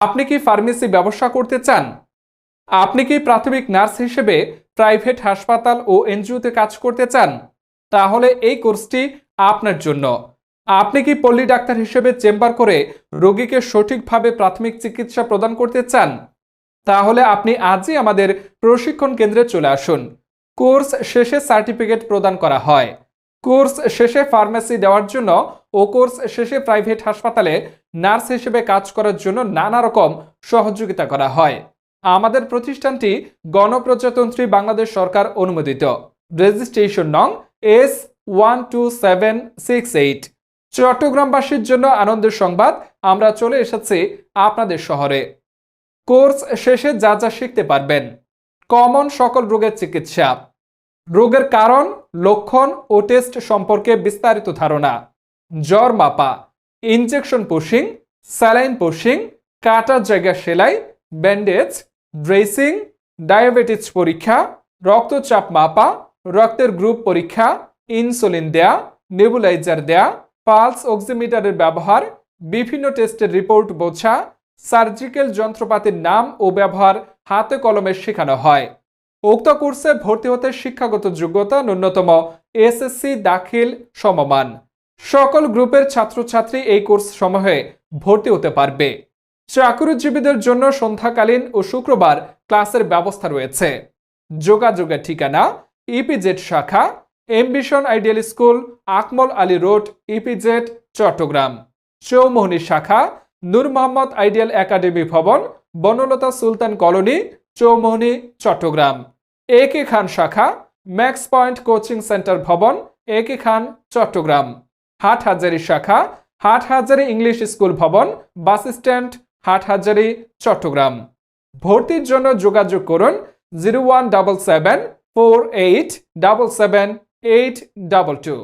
আপনি কি ফার্মেসি ব্যবসা করতে চান? আপনি কি প্রাথমিক নার্স হিসেবে প্রাইভেট হাসপাতাল ও এনজিওতে কাজ করতে চান? তাহলে এই কোর্সটি আপনার জন্য। আপনি কি পল্লী ডাক্তার হিসেবে চেম্বার করে রোগীকে সঠিকভাবে প্রাথমিক চিকিৎসা প্রদান করতে চান? তাহলে আপনি আজই আমাদের প্রশিক্ষণ কেন্দ্রে চলে আসুন। কোর্স শেষে সার্টিফিকেট প্রদান করা হয়। কোর্স শেষে ফার্মেসি দেওয়ার জন্য ও কোর্স শেষে প্রাইভেট হাসপাতালে নার্স হিসেবে কাজ করার জন্য নানা রকম সহযোগিতা করা হয়। আমাদের প্রতিষ্ঠানটি গণপ্রজাতন্ত্রী বাংলাদেশ সরকার অনুমোদিত। রেজিস্ট্রেশন নং S12768। চট্টগ্রামবাসীর জন্য আনন্দের সংবাদ, আমরা চলে এসেছি আপনাদের শহরে। কোর্স শেষে যা যা শিখতে পারবেন: কমন সকল রোগের চিকিৎসা, রোগের কারণ, লক্ষণ ও টেস্ট সম্পর্কে বিস্তারিত ধারণা, জ্বর মাপা, ইনজেকশন পুশিং, স্যালাইন পুশিং, কাটার জায়গা সেলাই, ব্যান্ডেজ, ড্রেসিং, ডায়াবেটিস পরীক্ষা, রক্তচাপ মাপা, রক্তের গ্রুপ পরীক্ষা, ইনসুলিন দেয়া, নেবুলাইজার দেয়া, পালস অক্সিমিটারের ব্যবহার, বিভিন্ন টেস্টের রিপোর্ট বোঝা, সার্জিক্যাল যন্ত্রপাতির নাম ও ব্যবহার হাতে কলমে শেখানো হয়। উক্ত কোর্সে ভর্তি হতে শিক্ষাগত যোগ্যতা ন্যূনতম এসএসসি দাখিল সমমান। সকল গ্রুপের ছাত্রছাত্রী এই কোর্স সমূহে ভর্তি হতে পারবে। চাকরিজীবীদের জন্য সন্ধ্যাকালীন ও শুক্রবার ক্লাসের ব্যবস্থা রয়েছে। যোগাযোগের ঠিকানা: ইপিজেড শাখা, ambition ideal school, Akmal Ali road, EPZ, Chattogram. Chowmuhani শাখা: নূর মোহাম্মদ আইডিয়াল একাডেমি ভবন, বনলতা সুলতান কলোনি, চৌমোহনী, চট্টগ্রাম। একে খান শাখা: ম্যাক্স পয়েন্ট কোচিং সেন্টার ভবন, একে খান, চট্টগ্রাম। হাটহাজারী শাখা: হাটহাজারী ইংলিশ স্কুল ভবন, বাস স্ট্যান্ড, হাটহাজারী, চট্টগ্রাম। ভর্তির জন্য যোগাযোগ করুন 01774877822।